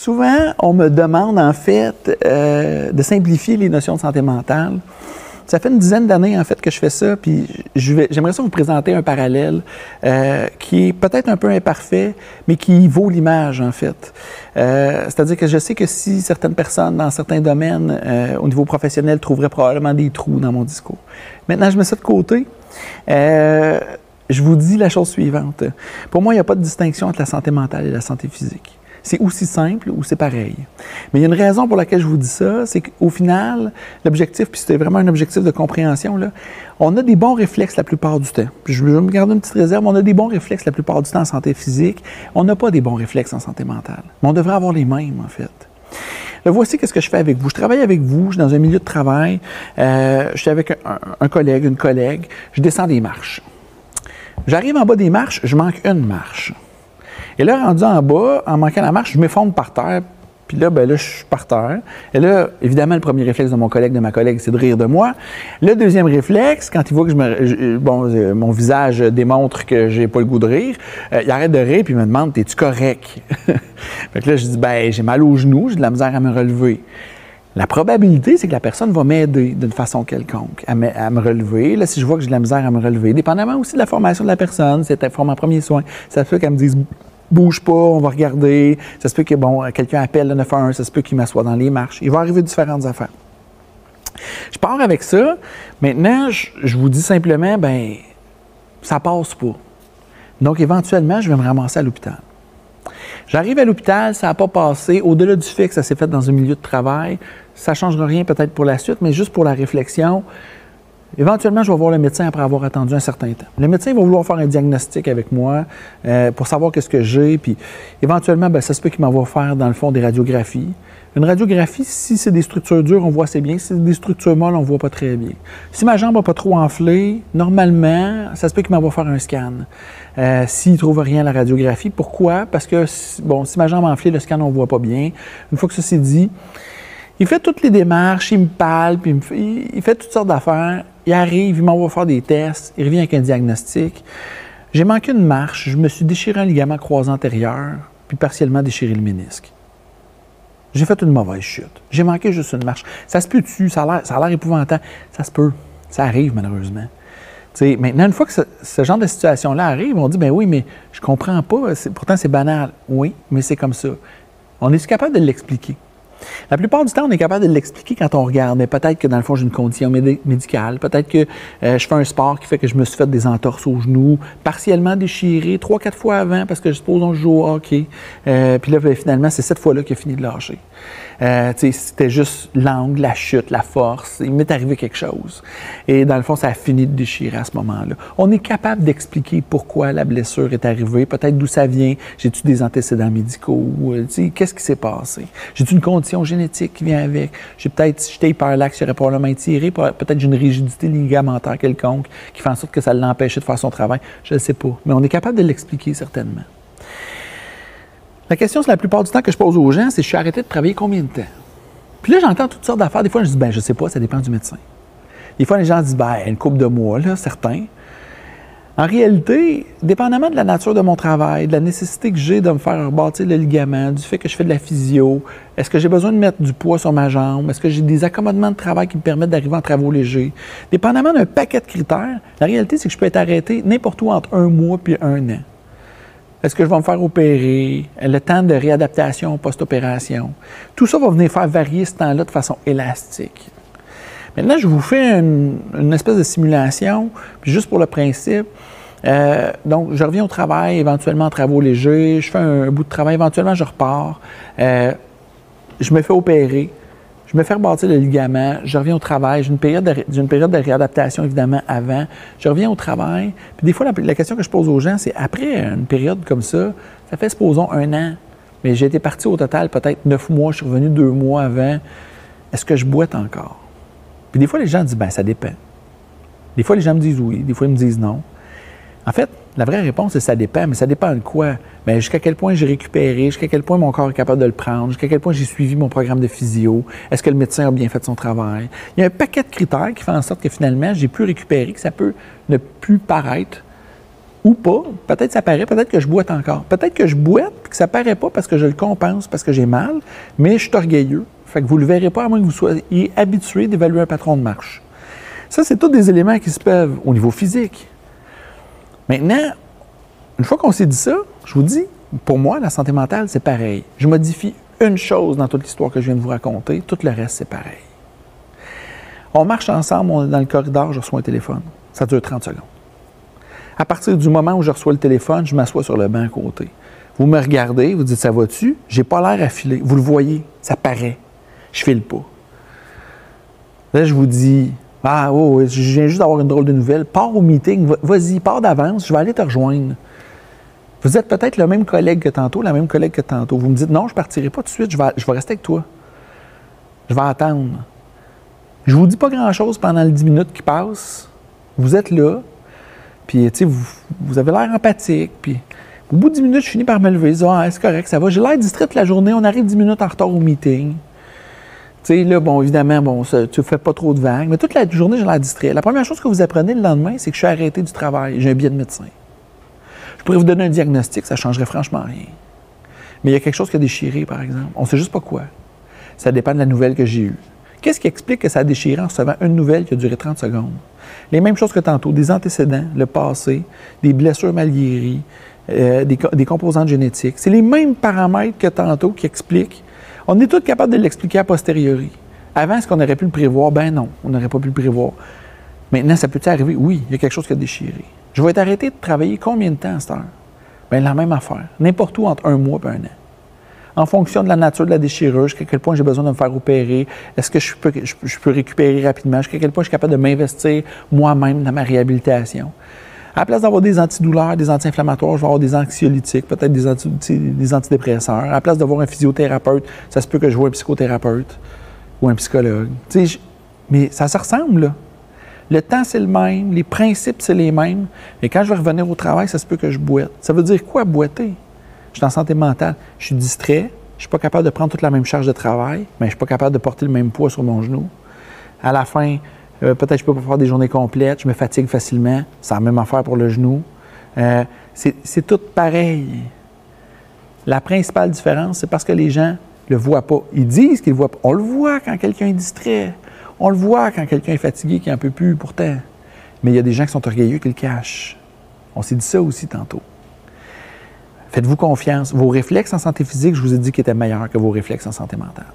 Souvent, on me demande en fait de simplifier les notions de santé mentale. Ça fait une dizaine d'années en fait que je fais ça, puis j'aimerais ça vous présenter un parallèle qui est peut-être un peu imparfait, mais qui vaut l'image en fait. C'est-à-dire que je sais que si certaines personnes dans certains domaines au niveau professionnel trouveraient probablement des trous dans mon discours. Maintenant, je mets ça de côté. Je vous dis la chose suivante. Pour moi, il n'y a pas de distinction entre la santé mentale et la santé physique. C'est aussi simple ou c'est pareil. Mais il y a une raison pour laquelle je vous dis ça, c'est qu'au final, l'objectif, puis c'était vraiment un objectif de compréhension, là, on a des bons réflexes la plupart du temps. Puis je vais me garder une petite réserve, on a des bons réflexes la plupart du temps en santé physique, on n'a pas des bons réflexes en santé mentale. Mais on devrait avoir les mêmes, en fait. Là, voici ce que je fais avec vous. Je travaille avec vous, je suis dans un milieu de travail, je suis avec un collègue, une collègue, je descends des marches. J'arrive en bas des marches, je manque une marche. Et là, rendu en bas, en manquant la marche, je m'effondre par terre. Puis là, je suis par terre. Et là, évidemment, le premier réflexe de mon collègue, de ma collègue, c'est de rire de moi. Le deuxième réflexe, quand il voit que mon visage démontre que j'ai pas le goût de rire, il arrête de rire puis il me demande « T'es-tu correct? » Fait que là, je dis « J'ai mal aux genoux, j'ai de la misère à me relever. » La probabilité, c'est que la personne va m'aider d'une façon quelconque à me relever. Là, si je vois que j'ai de la misère à me relever, dépendamment aussi de la formation de la personne, c'est mon premier soin, ça fait qu'elle me dise « Bouge pas, on va regarder. » Ça se peut que, quelqu'un appelle le 911, ça se peut qu'il m'assoie dans les marches. Il va arriver différentes affaires. Je pars avec ça. Maintenant, je vous dis simplement, ça passe pas. Donc, éventuellement, je vais me ramasser à l'hôpital. J'arrive à l'hôpital, ça n'a pas passé. Au-delà du fait que ça s'est fait dans un milieu de travail, ça ne changera rien peut-être pour la suite, mais juste pour la réflexion. Éventuellement, je vais voir le médecin après avoir attendu un certain temps. Le médecin va vouloir faire un diagnostic avec moi pour savoir qu'est-ce que j'ai. Puis éventuellement, ça se peut qu'il m'envoie faire, dans le fond, des radiographies. Une radiographie, si c'est des structures dures, on voit assez bien. Si c'est des structures molles, on ne voit pas très bien. Si ma jambe n'a pas trop enflé, normalement, ça se peut qu'il m'envoie faire un scan. S'il ne trouve rien à la radiographie. Pourquoi? Parce que, si ma jambe a enflé, le scan, on ne voit pas bien. Une fois que ça c'est dit, il fait toutes les démarches, il me palpe, il fait toutes sortes d'affaires. Il arrive, il m'envoie faire des tests, il revient avec un diagnostic. J'ai manqué une marche, je me suis déchiré un ligament croisé antérieur, puis partiellement déchiré le ménisque. J'ai fait une mauvaise chute. J'ai manqué juste une marche. Ça se peut-tu? Ça a l'air épouvantable. Ça se peut. Ça arrive, malheureusement. T'sais, maintenant, une fois que ce genre de situation-là arrive, on dit, oui, mais je comprends pas. Pourtant, c'est banal. Oui, mais c'est comme ça. On est capable de l'expliquer. La plupart du temps, on est capable de l'expliquer quand on regarde, mais peut-être que dans le fond, j'ai une condition médicale, peut-être que je fais un sport qui fait que je me suis fait des entorses aux genoux, partiellement déchiré 3-4 fois avant, parce que je suppose on joue au hockey. Puis là, finalement, c'est cette fois-là qu'il a fini de lâcher. C'était juste l'angle, la chute, la force. Il m'est arrivé quelque chose. Et dans le fond, ça a fini de déchirer à ce moment-là. On est capable d'expliquer pourquoi la blessure est arrivée, peut-être d'où ça vient. J'ai-tu des antécédents médicaux? Qu'est-ce qui s'est passé? J'ai-tu une condition génétique qui vient avec? Si j'étais hyperlaxe, j'aurais probablement étiré. Peut-être j'ai une rigidité ligamentaire quelconque qui fait en sorte que ça l'empêchait de faire son travail. Je ne sais pas. Mais on est capable de l'expliquer certainement. La question, c'est la plupart du temps que je pose aux gens, c'est je suis arrêté de travailler combien de temps? Puis là, j'entends toutes sortes d'affaires. Des fois, je dis, je sais pas, ça dépend du médecin. Des fois, les gens disent, une couple de mois, là, certains. En réalité, dépendamment de la nature de mon travail, de la nécessité que j'ai de me faire rebâtir le ligament, du fait que je fais de la physio, est-ce que j'ai besoin de mettre du poids sur ma jambe, est-ce que j'ai des accommodements de travail qui me permettent d'arriver en travaux légers, dépendamment d'un paquet de critères, la réalité, c'est que je peux être arrêté n'importe où entre 1 mois puis 1 an. Est-ce que je vais me faire opérer? Le temps de réadaptation post-opération. Tout ça va venir faire varier ce temps-là de façon élastique. Maintenant, je vous fais une espèce de simulation, puis juste pour le principe. Donc, je reviens au travail, éventuellement en travaux légers. Je fais un bout de travail, éventuellement, je repars. Je me fais opérer. Je me fais rebâtir le ligament, je reviens au travail, j'ai une période de réadaptation évidemment avant, je reviens au travail. Puis des fois, la question que je pose aux gens, c'est après une période comme ça fait supposons 1 an, mais j'ai été parti au total peut-être 9 mois, je suis revenu 2 mois avant. Est-ce que je boite encore? Puis des fois, les gens disent, ça dépend. Des fois, les gens me disent oui, des fois, ils me disent non. En fait, la vraie réponse, c'est ça dépend, mais ça dépend de quoi? Jusqu'à quel point j'ai récupéré, jusqu'à quel point mon corps est capable de le prendre, jusqu'à quel point j'ai suivi mon programme de physio, est-ce que le médecin a bien fait son travail? Il y a un paquet de critères qui font en sorte que finalement, j'ai pu récupérer, que ça peut ne plus paraître ou pas. Peut-être ça paraît, peut-être que je boite encore. Peut-être que je boite et que ça paraît pas parce que je le compense, parce que j'ai mal, mais je suis orgueilleux. Fait que vous ne le verrez pas à moins que vous soyez habitué d'évaluer un patron de marche. Ça, c'est tous des éléments qui se peuvent au niveau physique. Maintenant, une fois qu'on s'est dit ça, je vous dis, pour moi, la santé mentale, c'est pareil. Je modifie une chose dans toute l'histoire que je viens de vous raconter, tout le reste, c'est pareil. On marche ensemble, on est dans le corridor, je reçois un téléphone. Ça dure 30 secondes. À partir du moment où je reçois le téléphone, je m'assois sur le banc à côté. Vous me regardez, vous dites « ça va-tu? » J'ai pas l'air affilé. Vous le voyez, ça paraît. Je file pas. Là, je vous dis « ah, oh, je viens juste d'avoir une drôle de nouvelle. Pars au meeting, vas-y, pars d'avance, je vais aller te rejoindre. » Vous êtes peut-être le même collègue que tantôt, la même collègue que tantôt. Vous me dites « non, je partirai pas tout de suite, je vais rester avec toi. Je vais attendre. » Je vous dis pas grand-chose pendant les 10 minutes qui passent. Vous êtes là. Puis, tu sais, vous avez l'air empathique. Puis, au bout de 10 minutes, je finis par me lever. Je dis, ah, c'est correct, ça va. J'ai l'air distrait toute la journée. On arrive 10 minutes en retard au meeting. Tu sais, là, bon, évidemment, bon, tu ne fais pas trop de vagues. Mais toute la journée, j'ai l'air distrait. La première chose que vous apprenez le lendemain, c'est que je suis arrêté du travail. J'ai un billet de médecin. Je pourrais vous donner un diagnostic, ça ne changerait franchement rien. Mais il y a quelque chose qui a déchiré, par exemple. On ne sait juste pas quoi. Ça dépend de la nouvelle que j'ai eue. Qu'est-ce qui explique que ça a déchiré en recevant une nouvelle qui a duré 30 secondes? Les mêmes choses que tantôt, des antécédents, le passé, des blessures mal guéries, des composantes génétiques. C'est les mêmes paramètres que tantôt qui expliquent. On est tous capables de l'expliquer a posteriori. Avant, est-ce qu'on aurait pu le prévoir? Ben non, on n'aurait pas pu le prévoir. Maintenant, ça peut-il arriver? Oui, il y a quelque chose qui a déchiré. Je vais être arrêté de travailler combien de temps à cette heure? Bien, la même affaire. N'importe où entre 1 mois et 1 an. En fonction de la nature de la déchirure, jusqu'à quel point j'ai besoin de me faire opérer, est-ce que je peux récupérer rapidement, jusqu'à quel point je suis capable de m'investir moi-même dans ma réhabilitation. À la place d'avoir des antidouleurs, des anti-inflammatoires, je vais avoir des anxiolytiques, peut-être des antidépresseurs. À la place d'avoir un physiothérapeute, ça se peut que je vois un psychothérapeute ou un psychologue. Mais ça se ressemble, là. Le temps, c'est le même, les principes, c'est les mêmes. Et quand je vais revenir au travail, ça se peut que je boite. Ça veut dire quoi, boiter? Je suis en santé mentale. Je suis distrait. Je ne suis pas capable de prendre toute la même charge de travail, mais je ne suis pas capable de porter le même poids sur mon genou. À la fin, peut-être que je ne peux pas faire des journées complètes. Je me fatigue facilement. C'est la même affaire pour le genou. C'est tout pareil. La principale différence, c'est parce que les gens ne le voient pas. Ils disent qu'ils le voient pas. On le voit quand quelqu'un est distrait. On le voit quand quelqu'un est fatigué, qui n'en peut plus pourtant. Mais il y a des gens qui sont orgueilleux qui le cachent. On s'est dit ça aussi tantôt. Faites-vous confiance. Vos réflexes en santé physique, je vous ai dit qu'ils étaient meilleurs que vos réflexes en santé mentale.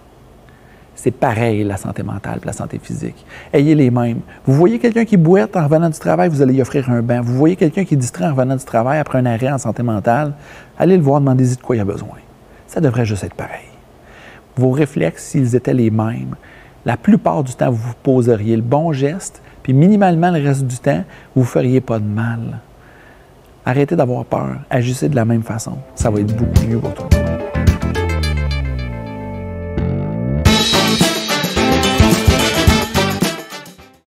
C'est pareil, la santé mentale et la santé physique. Ayez les mêmes. Vous voyez quelqu'un qui boite en revenant du travail, vous allez lui offrir un banc. Vous voyez quelqu'un qui est distrait en revenant du travail après un arrêt en santé mentale, allez le voir, demandez-y de quoi il a besoin. Ça devrait juste être pareil. Vos réflexes, s'ils étaient les mêmes, la plupart du temps, vous poseriez le bon geste, puis minimalement le reste du temps, vous ne feriez pas de mal. Arrêtez d'avoir peur. Agissez de la même façon. Ça va être beaucoup mieux pour tout le monde.